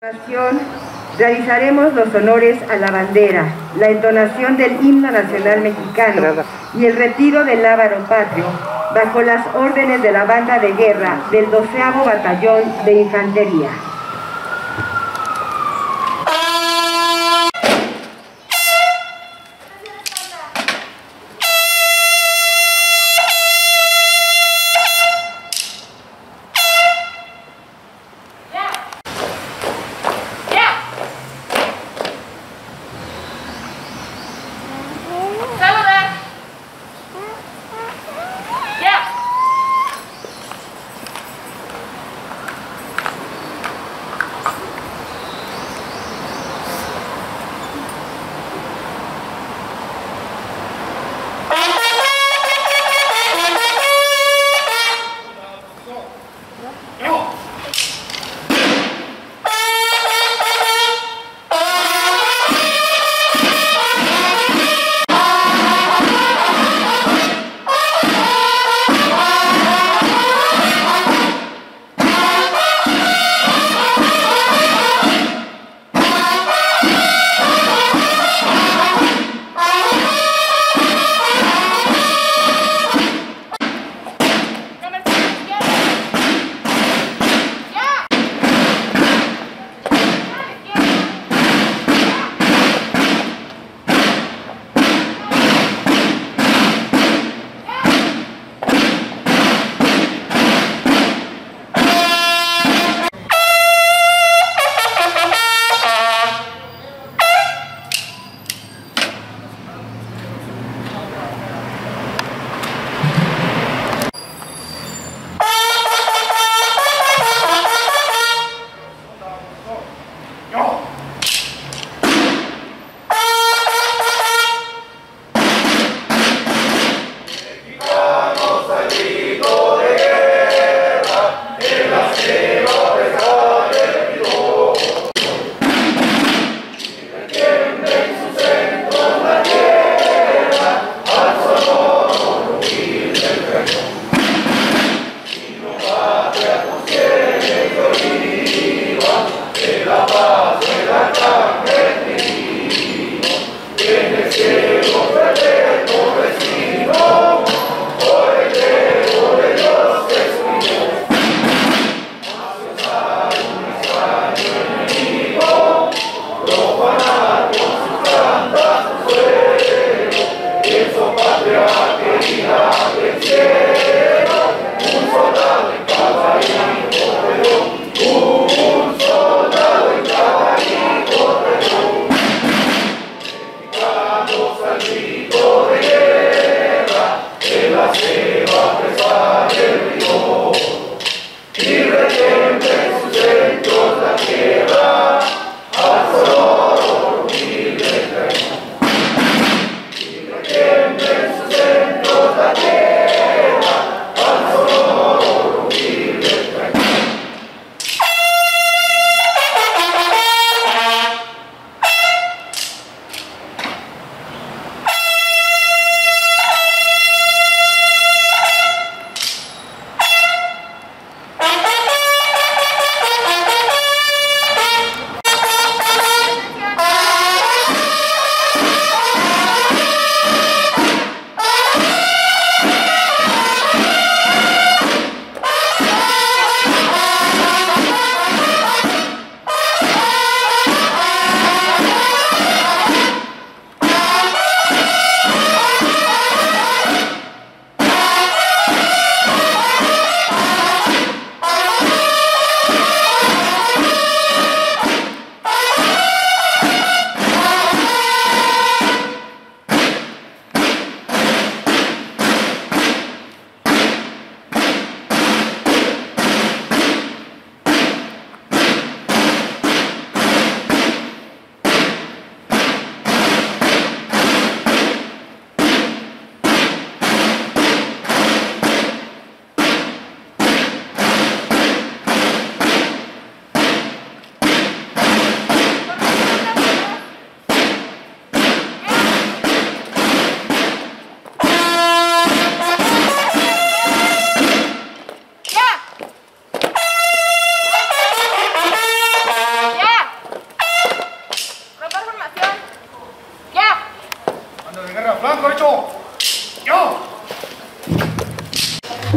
continuación, realizaremos los honores a la bandera, la entonación del himno nacional mexicano y el retiro del lábaro patrio, bajo las órdenes de la banda de guerra del 12º Batallón de Infantería.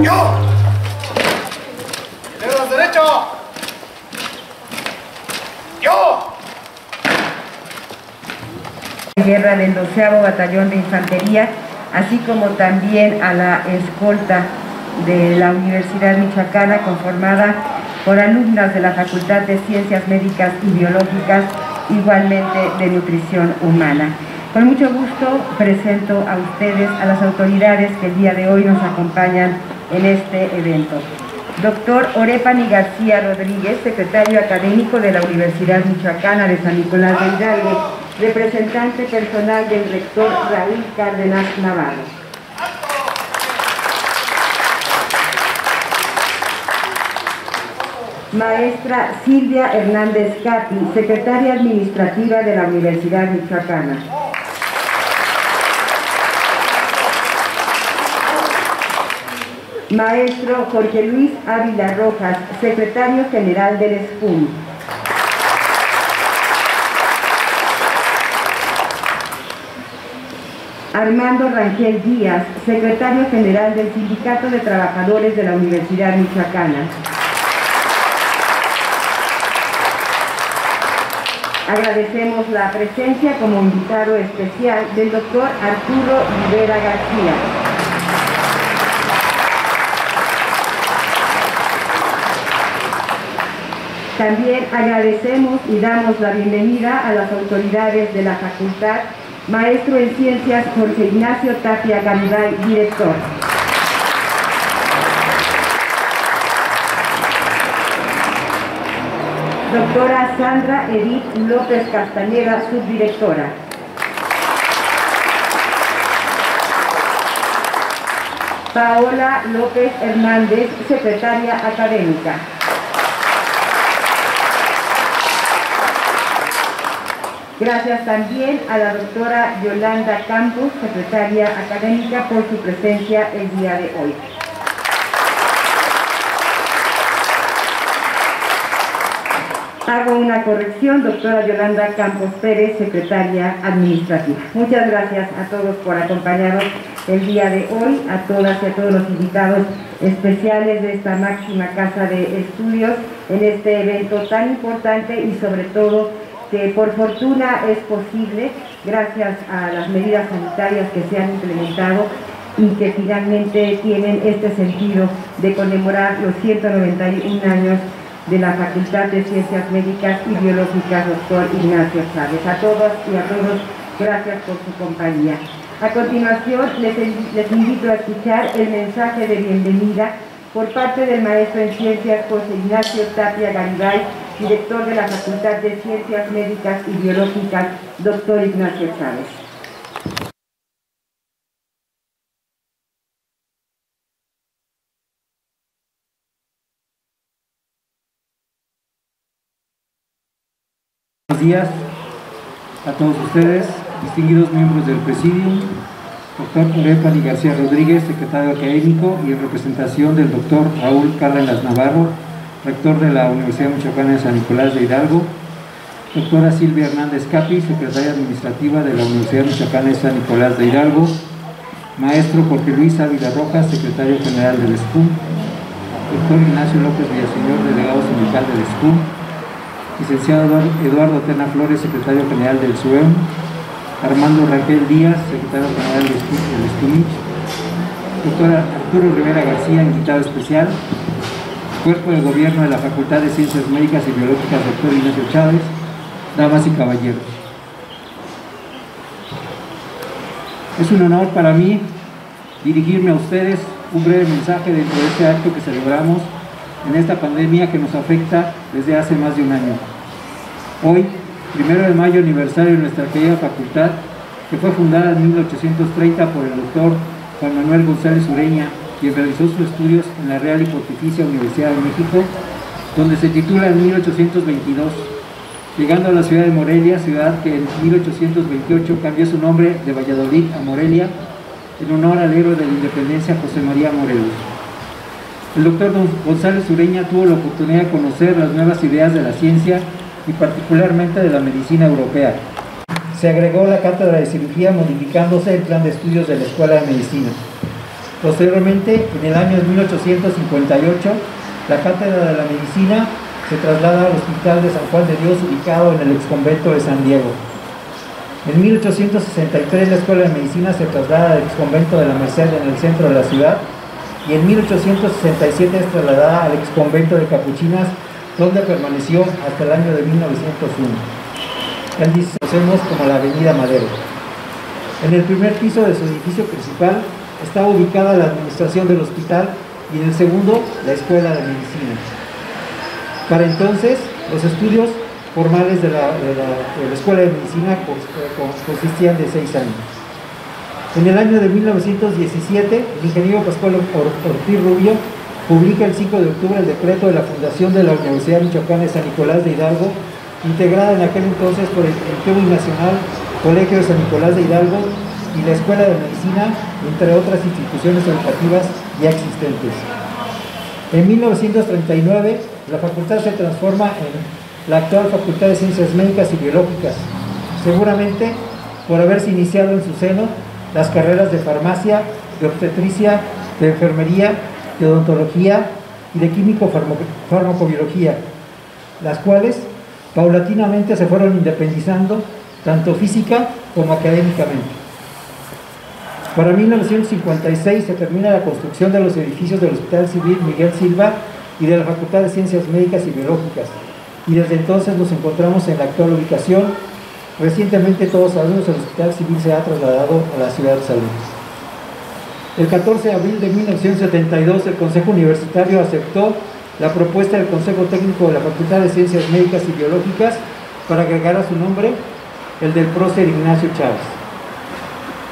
Yo. Dedos derecho. Yo. Guerra del 12º Batallón de Infantería, así como también a la escolta de la Universidad Michoacana, conformada por alumnas de la Facultad de Ciencias Médicas y Biológicas, igualmente de Nutrición Humana. Con mucho gusto presento a ustedes a las autoridades que el día de hoy nos acompañan en este evento. Doctor Orépani García Rodríguez, secretario académico de la Universidad Michoacana de San Nicolás de Hidalgo, representante personal del rector Raúl Cárdenas Navarro. Maestra Silvia Hernández Capi, secretaria administrativa de la Universidad Michoacana. Maestro Jorge Luis Ávila Rojas, secretario general del SPUM. Armando Rangel Díaz, secretario general del Sindicato de Trabajadores de la Universidad Michoacana. Agradecemos la presencia como invitado especial del doctor Arturo Rivera García. También agradecemos y damos la bienvenida a las autoridades de la facultad, maestro en ciencias Jorge Ignacio Tapia Garibay, director. Doctora Sandra Edith López Castañeda, subdirectora. Paola López Hernández, secretaria académica. Gracias también a la doctora Yolanda Campos, secretaria académica, por su presencia el día de hoy. Hago una corrección, doctora Yolanda Campos Pérez, secretaria administrativa. Muchas gracias a todos por acompañarnos el día de hoy, a todas y a todos los invitados especiales de esta máxima casa de estudios en este evento tan importante y sobre todo que por fortuna es posible gracias a las medidas sanitarias que se han implementado y que finalmente tienen este sentido de conmemorar los 191 años de la Facultad de Ciencias Médicas y Biológicas, doctor Ignacio Chávez. A todas y a todos, gracias por su compañía. A continuación, les invito a escuchar el mensaje de bienvenida por parte del maestro en Ciencias José Ignacio Tapia Garibay, director de la Facultad de Ciencias Médicas y Biológicas, doctor Ignacio Chávez. Buenos días a todos ustedes, distinguidos miembros del Presidium, doctor Orépani García Rodríguez, secretario académico, y en representación del doctor Raúl Cárdenas Navarro, rector de la Universidad Michoacana de San Nicolás de Hidalgo, doctora Silvia Hernández Capi, secretaria administrativa de la Universidad Michoacana de San Nicolás de Hidalgo, maestro Jorge Luis Ávila Rojas, secretario general del SPUM, doctor Ignacio López Villaseñor, delegado sindical del SPUM, licenciado Eduardo Tena Flores, secretario general del SUEM, Armando Rangel Díaz, secretario general del SPUMICH, doctor Arturo Rivera García, invitado especial, cuerpo de gobierno de la Facultad de Ciencias Médicas y Biológicas, doctor Ignacio Chávez, damas y caballeros. Es un honor para mí dirigirme a ustedes un breve mensaje dentro de este acto que celebramos en esta pandemia que nos afecta desde hace más de un año. Hoy, 1 de mayo, aniversario de nuestra querida facultad, que fue fundada en 1830 por el doctor Juan Manuel González Ureña, quien realizó sus estudios en la Real y Pontificia Universidad de México, donde se titula en 1822, llegando a la ciudad de Morelia, ciudad que en 1828 cambió su nombre de Valladolid a Morelia, en honor al héroe de la independencia José María Morelos. El doctor González Ureña tuvo la oportunidad de conocer las nuevas ideas de la ciencia y particularmente de la medicina europea. Se agregó la cátedra de cirugía, modificándose el plan de estudios de la Escuela de Medicina. Posteriormente, en el año 1858, la Cátedra de la Medicina se traslada al Hospital de San Juan de Dios, ubicado en el exconvento de San Diego. En 1863, la Escuela de Medicina se traslada al exconvento de la Merced en el centro de la ciudad, y en 1867 es trasladada al exconvento de Capuchinas, donde permaneció hasta el año de 1901. El conocemos como la Avenida Madero. En el primer piso de su edificio principal estaba ubicada la administración del hospital y en el segundo la Escuela de Medicina. Para entonces, los estudios formales de la Escuela de Medicina consistían de 6 años. En el año de 1917, el ingeniero Pascual Ortiz Rubio publica el 5 de octubre el decreto de la fundación de la Universidad Michoacana de San Nicolás de Hidalgo, integrada en aquel entonces por el Instituto Nacional Colegio de San Nicolás de Hidalgo y la Escuela de Medicina, entre otras instituciones educativas ya existentes. En 1939, la facultad se transforma en la actual Facultad de Ciencias Médicas y Biológicas, seguramente por haberse iniciado en su seno las carreras de farmacia, de obstetricia, de enfermería, de odontología y de químico-farmacobiología, las cuales paulatinamente se fueron independizando tanto física como académicamente. Para 1956 se termina la construcción de los edificios del Hospital Civil Miguel Silva y de la Facultad de Ciencias Médicas y Biológicas, y desde entonces nos encontramos en la actual ubicación. Recientemente, todos sabemos, el Hospital Civil se ha trasladado a la Ciudad de Salud. El 14 de abril de 1972, el Consejo Universitario aceptó la propuesta del Consejo Técnico de la Facultad de Ciencias Médicas y Biológicas para agregar a su nombre el del prócer Ignacio Chávez.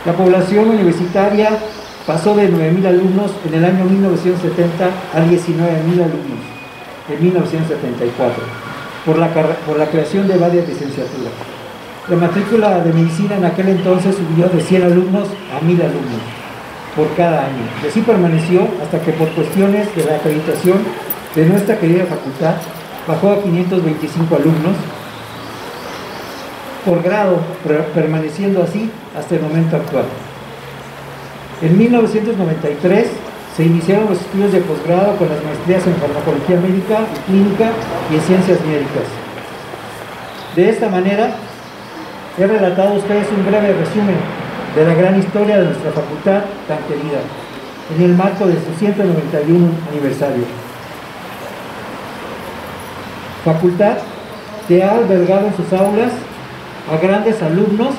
La población universitaria pasó de 9.000 alumnos en el año 1970 a 19.000 alumnos en 1974, por la creación de varias licenciaturas. La matrícula de medicina en aquel entonces subió de 100 alumnos a 1.000 alumnos por cada año, y así permaneció hasta que, por cuestiones de la acreditación de nuestra querida facultad, bajó a 525 alumnos por grado, permaneciendo así hasta el momento actual. En 1993 se iniciaron los estudios de posgrado con las maestrías en farmacología médica y clínica y en ciencias médicas. De esta manera, he relatado a ustedes un breve resumen de la gran historia de nuestra facultad tan querida, en el marco de su 191 aniversario. Facultad que ha albergado en sus aulas a grandes alumnos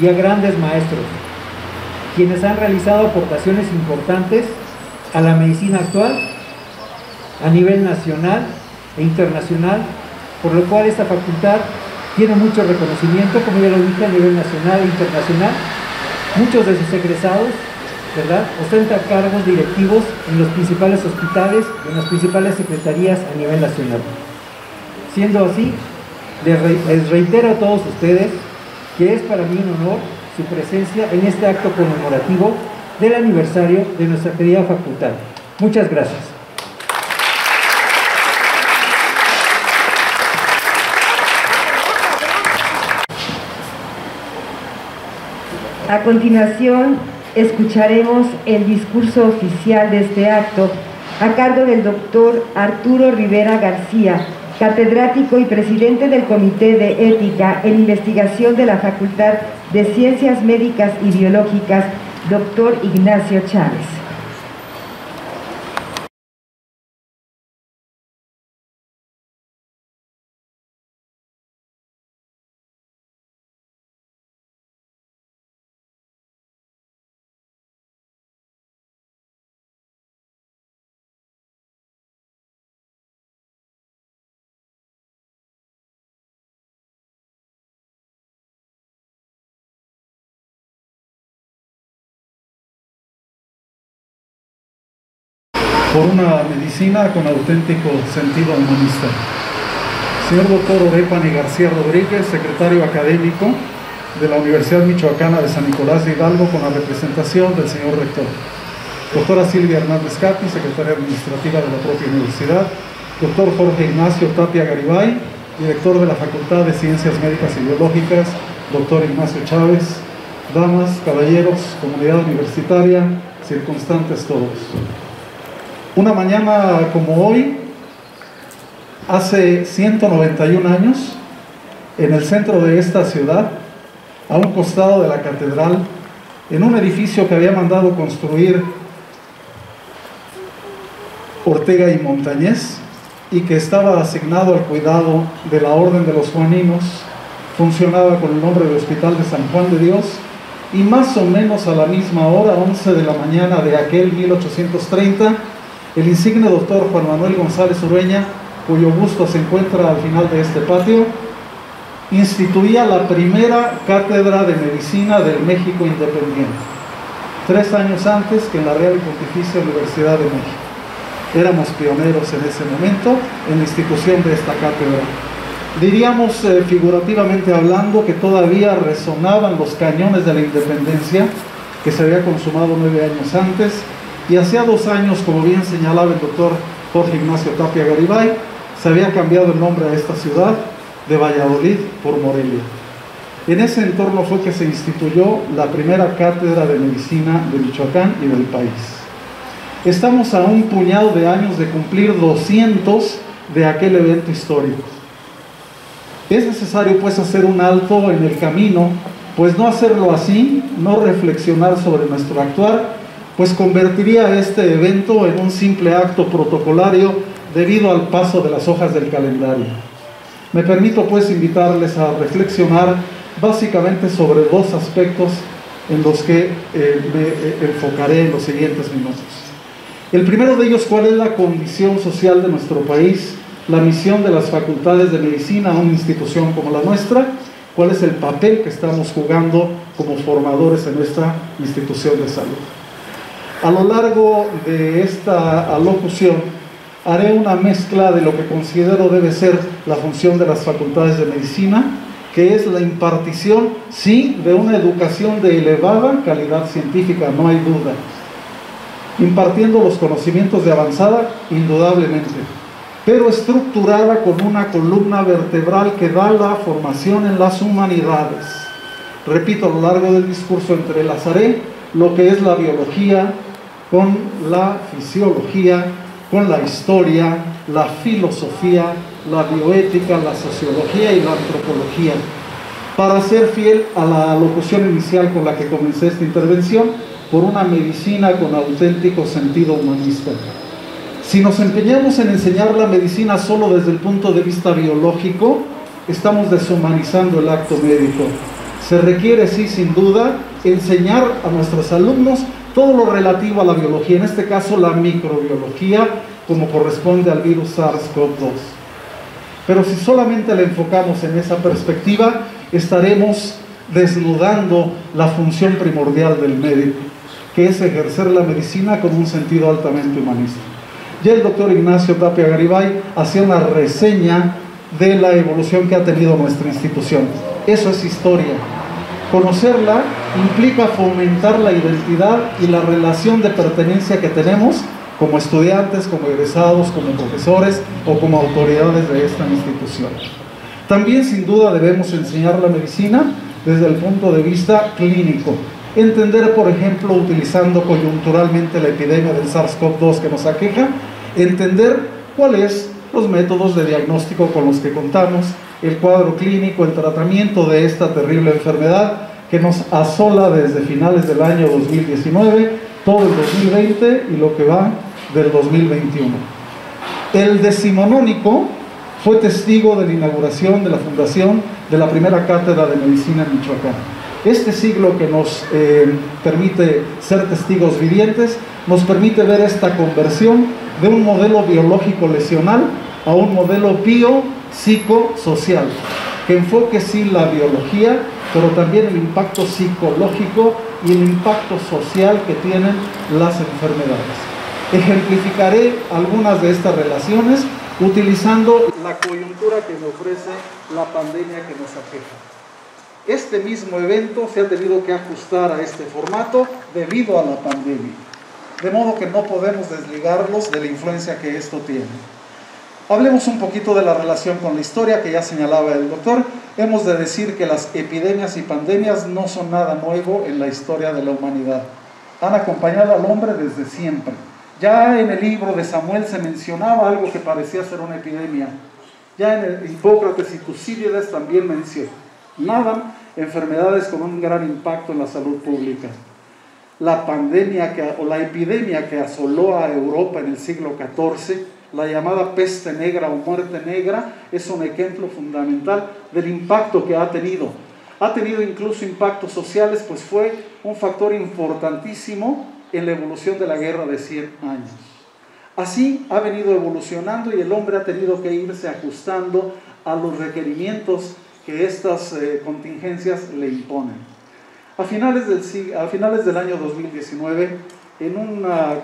y a grandes maestros, quienes han realizado aportaciones importantes a la medicina actual a nivel nacional e internacional, por lo cual esta facultad tiene mucho reconocimiento, como ya lo dije, a nivel nacional e internacional. Muchos de sus egresados, ¿verdad?, ostentan cargos directivos en los principales hospitales y en las principales secretarías a nivel nacional. Siendo así, les reitero a todos ustedes que es para mí un honor su presencia en este acto conmemorativo del aniversario de nuestra querida facultad. Muchas gracias. A continuación, escucharemos el discurso oficial de este acto a cargo del doctor Arturo Rivera García, catedrático y presidente del Comité de Ética en Investigación de la Facultad de Ciencias Médicas y Biológicas, doctor Ignacio Chávez. Por una medicina con auténtico sentido humanista. Señor doctor Orépani García Rodríguez, secretario académico de la Universidad Michoacana de San Nicolás de Hidalgo, con la representación del señor rector. Doctora Silvia Hernández Capi, secretaria administrativa de la propia universidad. Doctor Jorge Ignacio Tapia Garibay, director de la Facultad de Ciencias Médicas y Biológicas. Doctor Ignacio Chávez. Damas, caballeros, comunidad universitaria, circunstantes todos. Una mañana como hoy, hace 191 años, en el centro de esta ciudad, a un costado de la catedral, en un edificio que había mandado construir Ortega y Montañés y que estaba asignado al cuidado de la Orden de los Juaninos, funcionaba con el nombre de Hospital de San Juan de Dios, y más o menos a la misma hora, 11 de la mañana de aquel 1830, el insigne doctor Juan Manuel González Ureña, cuyo busto se encuentra al final de este patio, instituía la primera cátedra de medicina del México independiente, 3 años antes que en la Real y Pontificia Universidad de México. Éramos pioneros en ese momento en la institución de esta cátedra. Diríamos, figurativamente hablando, que todavía resonaban los cañones de la independencia, que se había consumado 9 años antes, y hacía 2 años, como bien señalaba el doctor Jorge Ignacio Tapia Garibay, se había cambiado el nombre a esta ciudad de Valladolid por Morelia. En ese entorno fue que se instituyó la primera cátedra de medicina de Michoacán y del país. Estamos a un puñado de años de cumplir 200 de aquel evento histórico. Es necesario pues hacer un alto en el camino, pues no hacerlo así, no reflexionar sobre nuestro actuar, pues convertiría este evento en un simple acto protocolario debido al paso de las hojas del calendario. Me permito pues invitarles a reflexionar básicamente sobre 2 aspectos en los que me enfocaré en los siguientes minutos. El primero de ellos, ¿cuál es la condición social de nuestro país? La misión de las facultades de medicina a una institución como la nuestra, ¿cuál es el papel que estamos jugando como formadores en nuestra institución de salud? A lo largo de esta alocución haré una mezcla de lo que considero debe ser la función de las facultades de medicina, que es la impartición, sí, de una educación de elevada calidad científica, no hay duda, impartiendo los conocimientos de avanzada, indudablemente, pero estructurada con una columna vertebral que da la formación en las humanidades. Repito, a lo largo del discurso entrelazaré lo que es la biología con la fisiología, con la historia, la filosofía, la bioética, la sociología y la antropología, para ser fiel a la alocución inicial con la que comencé esta intervención, por una medicina con auténtico sentido humanista. Si nos empeñamos en enseñar la medicina solo desde el punto de vista biológico, estamos deshumanizando el acto médico. Se requiere, sí, sin duda, enseñar a nuestros alumnos todo lo relativo a la biología, en este caso la microbiología, como corresponde al virus SARS-CoV-2. Pero si solamente le enfocamos en esa perspectiva, estaremos desnudando la función primordial del médico, que es ejercer la medicina con un sentido altamente humanista. Ya el doctor Ignacio Tapia Garibay hacía una reseña de la evolución que ha tenido nuestra institución. Eso es historia. Conocerla implica fomentar la identidad y la relación de pertenencia que tenemos como estudiantes, como egresados, como profesores o como autoridades de esta institución. También sin duda debemos enseñar la medicina desde el punto de vista clínico. Entender, por ejemplo, utilizando coyunturalmente la epidemia del SARS-CoV-2 que nos aqueja, entender cuáles los métodos de diagnóstico con los que contamos, el cuadro clínico, el tratamiento de esta terrible enfermedad que nos asola desde finales del año 2019, todo el 2020 y lo que va del 2021. El decimonónico fue testigo de la inauguración de la fundación de la primera cátedra de medicina en Michoacán. Este siglo que nos permite ser testigos vivientes, nos permite ver esta conversión de un modelo biológico lesional a un modelo biopsicosocial, que enfoque sí la biología, pero también el impacto psicológico y el impacto social que tienen las enfermedades. Ejemplificaré algunas de estas relaciones utilizando la coyuntura que me ofrece la pandemia que nos aqueja. Este mismo evento se ha tenido que ajustar a este formato debido a la pandemia, de modo que no podemos desligarlos de la influencia que esto tiene. Hablemos un poquito de la relación con la historia que ya señalaba el doctor. Hemos de decir que las epidemias y pandemias no son nada nuevo en la historia de la humanidad. han acompañado al hombre desde siempre. Ya en el libro de Samuel se mencionaba algo que parecía ser una epidemia. Ya en el Hipócrates y Tucídides también mencionaban enfermedades con un gran impacto en la salud pública. La pandemia o la epidemia que asoló a Europa en el siglo XIV, la llamada peste negra o muerte negra, es un ejemplo fundamental del impacto que ha tenido. Ha tenido incluso impactos sociales, pues fue un factor importantísimo en la evolución de la guerra de 100 años. Así ha venido evolucionando y el hombre ha tenido que irse ajustando a los requerimientos que estas contingencias le imponen. A finales del año 2019, en una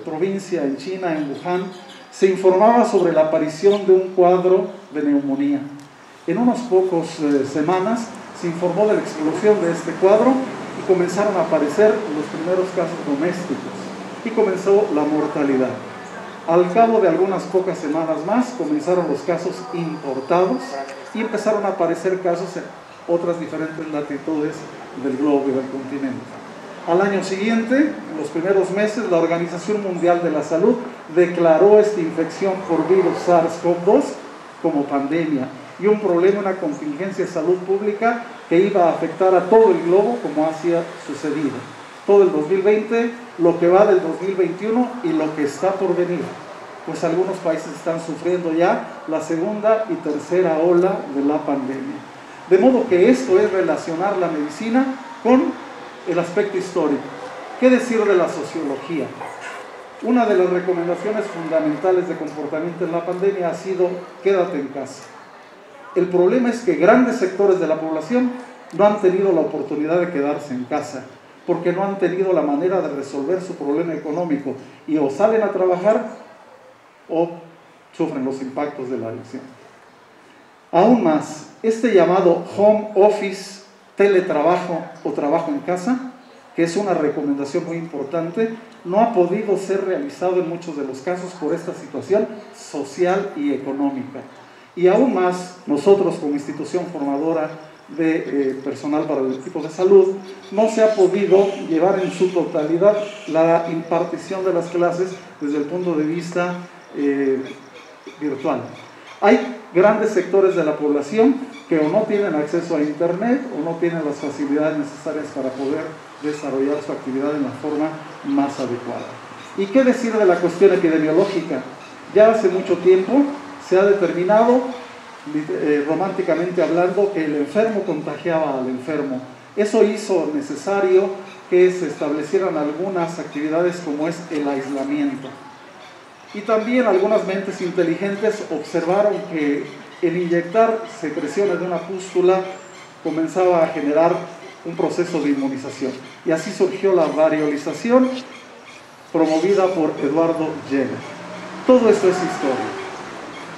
provincia en China, en Wuhan, se informaba sobre la aparición de un cuadro de neumonía. En unas pocas semanas se informó de la explosión de este cuadro y comenzaron a aparecer los primeros casos domésticos y comenzó la mortalidad. Al cabo de algunas pocas semanas más comenzaron los casos importados y empezaron a aparecer casos en otras diferentes latitudes del globo y del continente. Al año siguiente, en los primeros meses, la Organización Mundial de la Salud declaró esta infección por virus SARS-CoV-2 como pandemia y un problema, una contingencia de salud pública que iba a afectar a todo el globo como hacía sucedido. Todo el 2020, lo que va del 2021 y lo que está por venir. Pues algunos países están sufriendo ya la segunda y tercera ola de la pandemia. De modo que esto es relacionar la medicina con el aspecto histórico. ¿Qué decir de la sociología? Una de las recomendaciones fundamentales de comportamiento en la pandemia ha sido quédate en casa. El problema es que grandes sectores de la población no han tenido la oportunidad de quedarse en casa, porque no han tenido la manera de resolver su problema económico y o salen a trabajar o sufren los impactos de la elección. Aún más, este llamado home office, teletrabajo o trabajo en casa, que es una recomendación muy importante, no ha podido ser realizado en muchos de los casos por esta situación social y económica. Y aún más, nosotros como institución formadora de personal para el equipo de salud, no se ha podido llevar en su totalidad la impartición de las clases desde el punto de vista virtual. Hay grandes sectores de la población que o no tienen acceso a internet o no tienen las facilidades necesarias para poder desarrollar su actividad en la forma más adecuada. ¿Y qué decir de la cuestión epidemiológica? Ya hace mucho tiempo se ha determinado, románticamente hablando, que el enfermo contagiaba al enfermo. Eso hizo necesario que se establecieran algunas actividades como es el aislamiento. Y también algunas mentes inteligentes observaron que el inyectar secreciones de una pústula comenzaba a generar un proceso de inmunización. Y así surgió la variolización promovida por Eduardo Jenner. Todo esto es historia,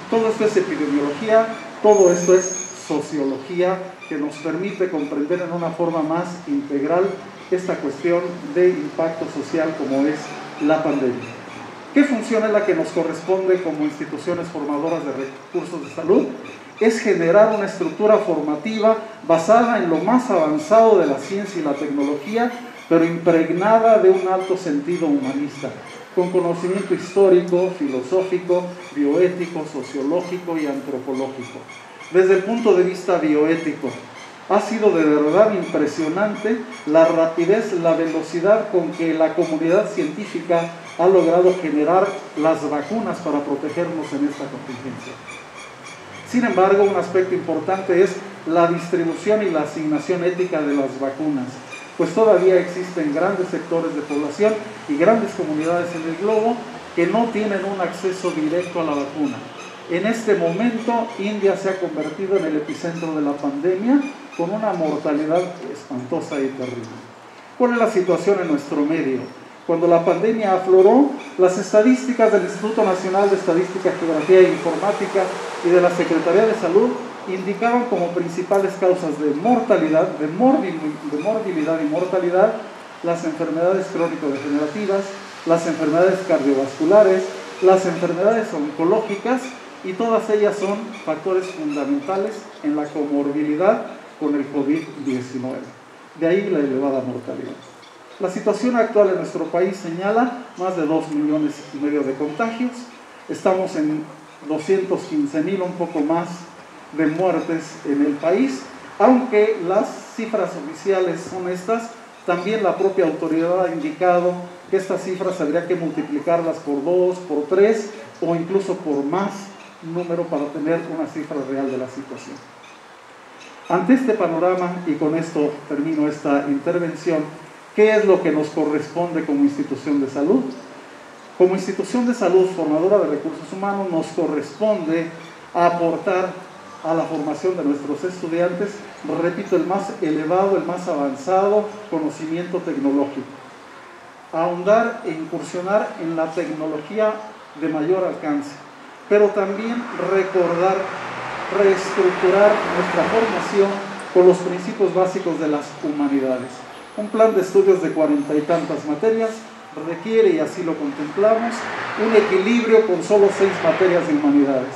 todo esto es epidemiología, todo esto es sociología que nos permite comprender en una forma más integral esta cuestión de impacto social como es la pandemia. ¿Qué función es la que nos corresponde como instituciones formadoras de recursos de salud? Es generar una estructura formativa basada en lo más avanzado de la ciencia y la tecnología, pero impregnada de un alto sentido humanista, con conocimiento histórico, filosófico, bioético, sociológico y antropológico. Desde el punto de vista bioético, ha sido de verdad impresionante la rapidez, la velocidad con que la comunidad científica ha logrado generar las vacunas para protegernos en esta contingencia. Sin embargo, un aspecto importante es la distribución y la asignación ética de las vacunas, pues todavía existen grandes sectores de población y grandes comunidades en el globo que no tienen un acceso directo a la vacuna. En este momento, India se ha convertido en el epicentro de la pandemia con una mortalidad espantosa y terrible. ¿Cuál es la situación en nuestro medio? Cuando la pandemia afloró, las estadísticas del Instituto Nacional de Estadística, Geografía e Informática y de la Secretaría de Salud indicaban como principales causas de mortalidad, de morbilidad y mortalidad, las enfermedades crónico-degenerativas, las enfermedades cardiovasculares, las enfermedades oncológicas, y todas ellas son factores fundamentales en la comorbilidad con el COVID-19. De ahí la elevada mortalidad. La situación actual en nuestro país señala más de 2,5 millones de contagios. Estamos en 215,000, un poco más, de muertes en el país. Aunque las cifras oficiales son estas, también la propia autoridad ha indicado que estas cifras habría que multiplicarlas por 2, por 3 o incluso por más número para tener una cifra real de la situación. Ante este panorama, y con esto termino esta intervención, ¿qué es lo que nos corresponde como institución de salud? Como institución de salud formadora de recursos humanos nos corresponde aportar a la formación de nuestros estudiantes, repito, el más elevado, el más avanzado conocimiento tecnológico. Ahondar e incursionar en la tecnología de mayor alcance, pero también recordar, reestructurar nuestra formación con los principios básicos de las humanidades. Un plan de estudios de 40 y tantas materias requiere, y así lo contemplamos, un equilibrio con solo 6 materias de humanidades: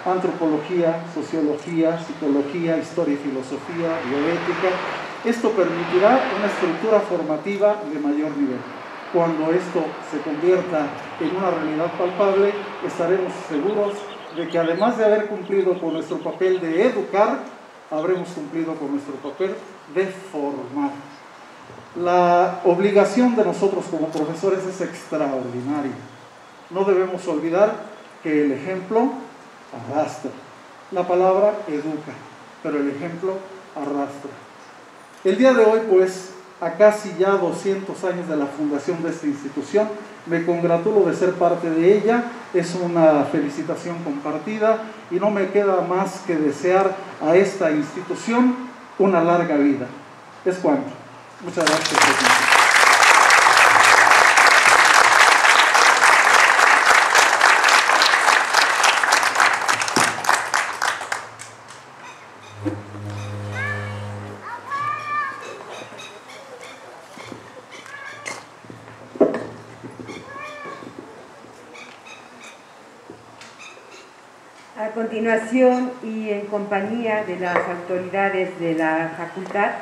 antropología, sociología, psicología, historia y filosofía, bioética. Esto permitirá una estructura formativa de mayor nivel. Cuando esto se convierta en una realidad palpable, estaremos seguros de que además de haber cumplido con nuestro papel de educar, habremos cumplido con nuestro papel de formar. La obligación de nosotros como profesores es extraordinaria. No debemos olvidar que el ejemplo arrastra. La palabra educa, pero el ejemplo arrastra. El día de hoy, pues, a casi ya 200 años de la fundación de esta institución, me congratulo de ser parte de ella. Es una felicitación compartida y no me queda más que desear a esta institución una larga vida. Es cuanto. Muchas gracias. A continuación, y en compañía de las autoridades de la facultad,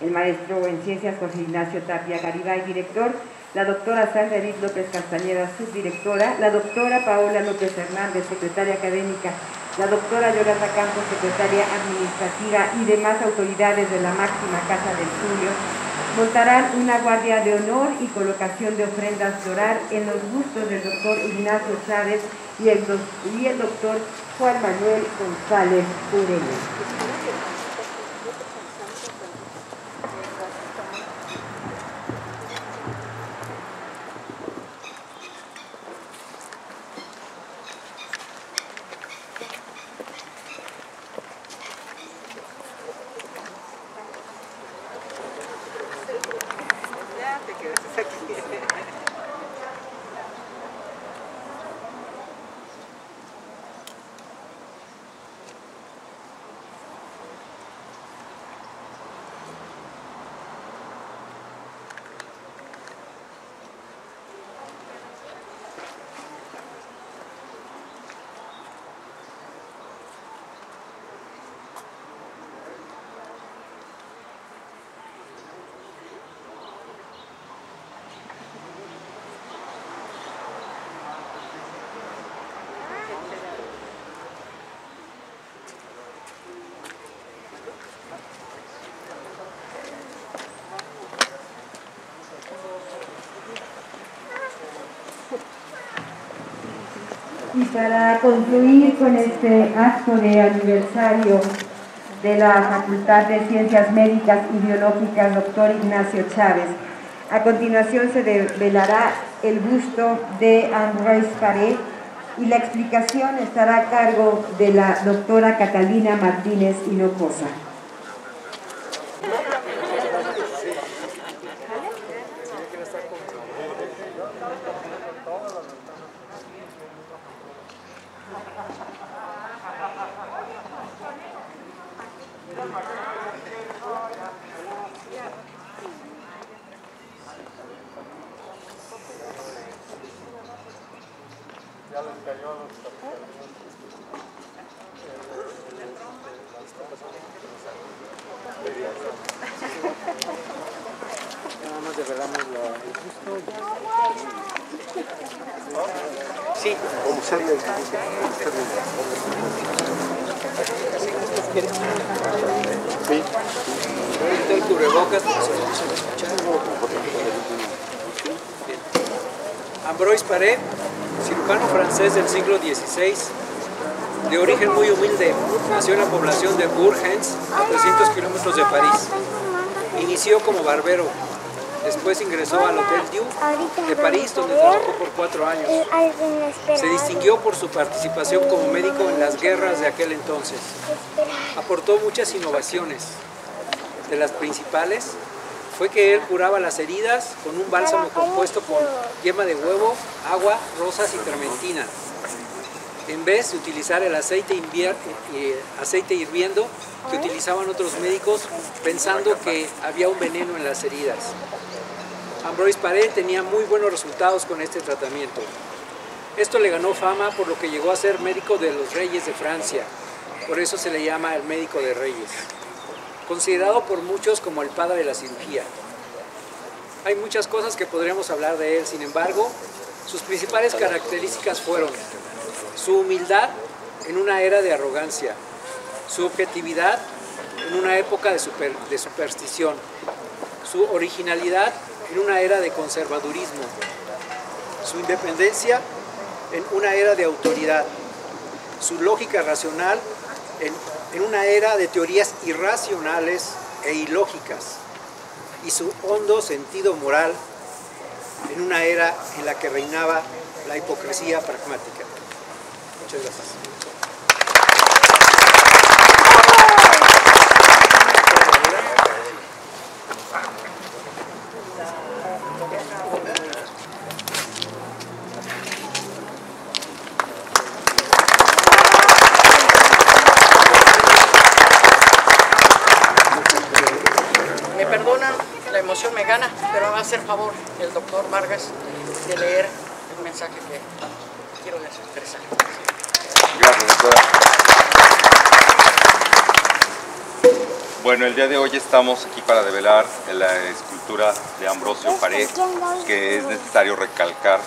el maestro en Ciencias José Ignacio Tapia Garibay, director, la doctora Sandra Edith López Castañeda, subdirectora, la doctora Paola López Hernández, secretaria académica, la doctora Yolanda Campos, secretaria administrativa, y demás autoridades de la máxima Casa del Estudio, montarán una guardia de honor y colocación de ofrendas floral en los bustos del doctor Ignacio Chávez y el doctor Juan Manuel González Ureña. Y para concluir con este acto de aniversario de la Facultad de Ciencias Médicas y Biológicas, doctor Ignacio Chávez, a continuación se develará el busto de Ambroise Paré y la explicación estará a cargo de la doctora Catalina Martínez Hinojosa. Ya les cayó a los capitales. más develamos el gusto. Sí. Como sea. Sí. Ahorita el cubrebocas, pues vamos a escuchar. Ambroise Paré, cirujano francés del siglo XVI, de origen muy humilde, nació en la población de Bourgens, a 300 kilómetros de París. Inició como barbero, después ingresó al Hotel Dieu de París, donde trabajó por 4 años. Se distinguió por su participación como médico en las guerras de aquel entonces. Aportó muchas innovaciones. De las principales fue que él curaba las heridas con un bálsamo compuesto con yema de huevo, agua, rosas y trementina. En vez de utilizar el aceite hirviendo que utilizaban otros médicos pensando que había un veneno en las heridas. Ambroise Paré tenía muy buenos resultados con este tratamiento. Esto le ganó fama por lo que llegó a ser médico de los reyes de Francia. Por eso se le llama el médico de reyes. Considerado por muchos como el padre de la cirugía. Hay muchas cosas que podríamos hablar de él, sin embargo, sus principales características fueron su humildad en una era de arrogancia, su objetividad en una época de superstición, su originalidad en una era de conservadurismo, su independencia en una era de autoridad, su lógica racional en una era de teorías irracionales e ilógicas, y su hondo sentido moral en una era en la que reinaba la hipocresía pragmática. Muchas gracias. Me perdonan, la emoción me gana, pero me va a hacer favor el doctor Vargas de leer el mensaje que quiero expresar. Gracias, doctora. Bueno, el día de hoy estamos aquí para develar la escultura de Ambrosio Paré, que es necesario recalcar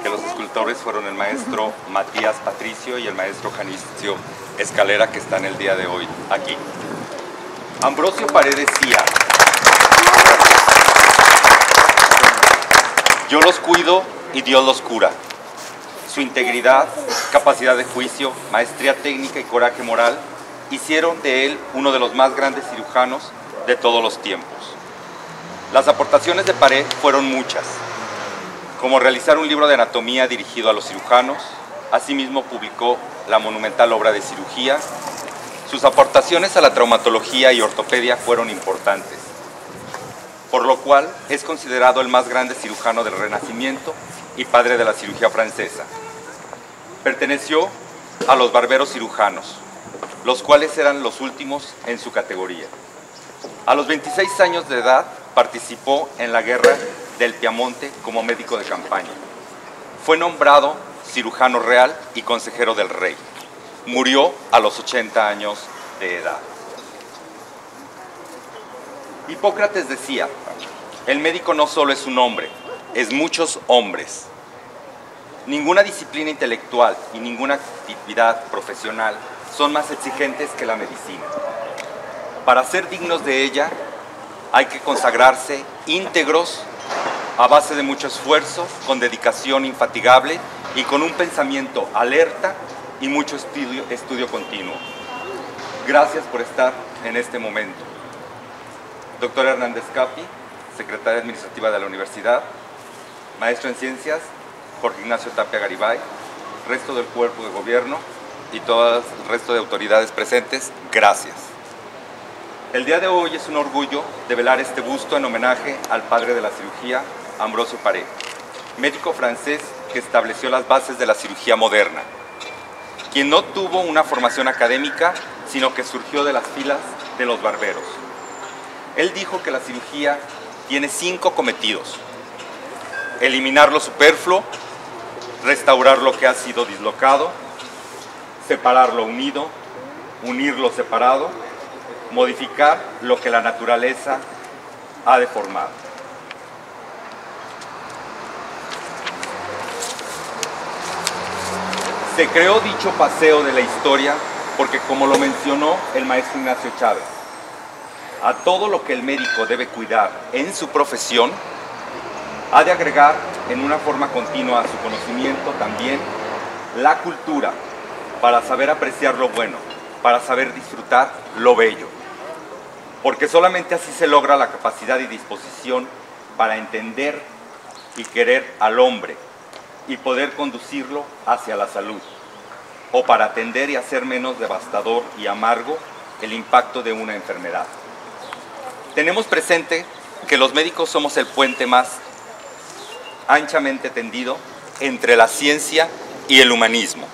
que los escultores fueron el maestro Matías Patricio y el maestro Janicio Escalera, que están el día de hoy aquí. Ambrosio Paré decía: yo los cuido y Dios los cura. Su integridad, capacidad de juicio, maestría técnica y coraje moral hicieron de él uno de los más grandes cirujanos de todos los tiempos. Las aportaciones de Paré fueron muchas, como realizar un libro de anatomía dirigido a los cirujanos. Asimismo publicó la monumental obra de cirugía. Sus aportaciones a la traumatología y ortopedia fueron importantes, por lo cual es considerado el más grande cirujano del Renacimiento y padre de la cirugía francesa. Perteneció a los barberos cirujanos, los cuales eran los últimos en su categoría. A los 26 años de edad participó en la guerra del Piamonte como médico de campaña. Fue nombrado cirujano real y consejero del rey. Murió a los 80 años de edad. Hipócrates decía: el médico no solo es un hombre, es muchos hombres. Ninguna disciplina intelectual y ninguna actividad profesional son más exigentes que la medicina. Para ser dignos de ella, hay que consagrarse íntegros a base de mucho esfuerzo, con dedicación infatigable y con un pensamiento alerta y mucho estudio continuo. Gracias por estar en este momento. Doctor Hernández Capi, secretaria administrativa de la universidad, maestro en ciencias, Jorge Ignacio Tapia Garibay, resto del cuerpo de gobierno y todo el resto de autoridades presentes, gracias. El día de hoy es un orgullo develar este busto en homenaje al padre de la cirugía, Ambrosio Paré, médico francés que estableció las bases de la cirugía moderna, quien no tuvo una formación académica, sino que surgió de las filas de los barberos. Él dijo que la cirugía tiene 5 cometidos: eliminar lo superfluo, restaurar lo que ha sido dislocado, separar lo unido, unir lo separado, modificar lo que la naturaleza ha deformado. Se creó dicho paseo de la historia porque, como lo mencionó el maestro Ignacio Chávez, a todo lo que el médico debe cuidar en su profesión, ha de agregar en una forma continua a su conocimiento también la cultura, para saber apreciar lo bueno, para saber disfrutar lo bello. Porque solamente así se logra la capacidad y disposición para entender y querer al hombre y poder conducirlo hacia la salud, o para atender y hacer menos devastador y amargo el impacto de una enfermedad. Tenemos presente que los médicos somos el puente más anchamente tendido entre la ciencia y el humanismo.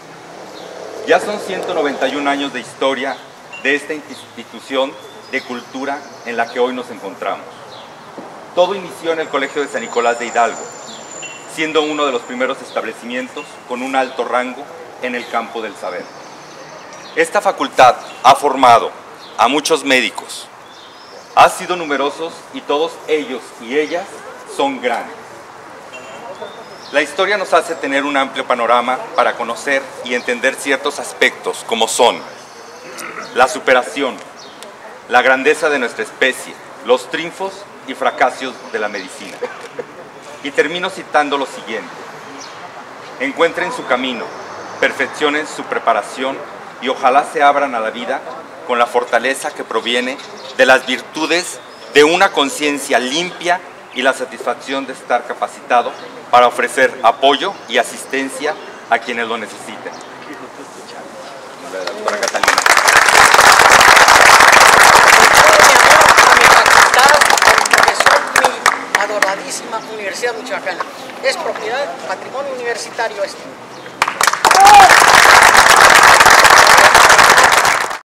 Ya son 191 años de historia de esta institución de cultura en la que hoy nos encontramos. Todo inició en el Colegio de San Nicolás de Hidalgo, siendo uno de los primeros establecimientos con un alto rango en el campo del saber. Esta facultad ha formado a muchos médicos, ha sido numerosos y todos ellos y ellas son grandes. La historia nos hace tener un amplio panorama para conocer y entender ciertos aspectos como son la superación, la grandeza de nuestra especie, los triunfos y fracasos de la medicina. Y termino citando lo siguiente: encuentren su camino, perfeccionen su preparación y ojalá se abran a la vida con la fortaleza que proviene de las virtudes de una conciencia limpia y la satisfacción de estar capacitado para ofrecer apoyo y asistencia a quienes lo necesiten. La doctora Catalina. Adoradísima Universidad Michoacana. Es propiedad, patrimonio universitario este.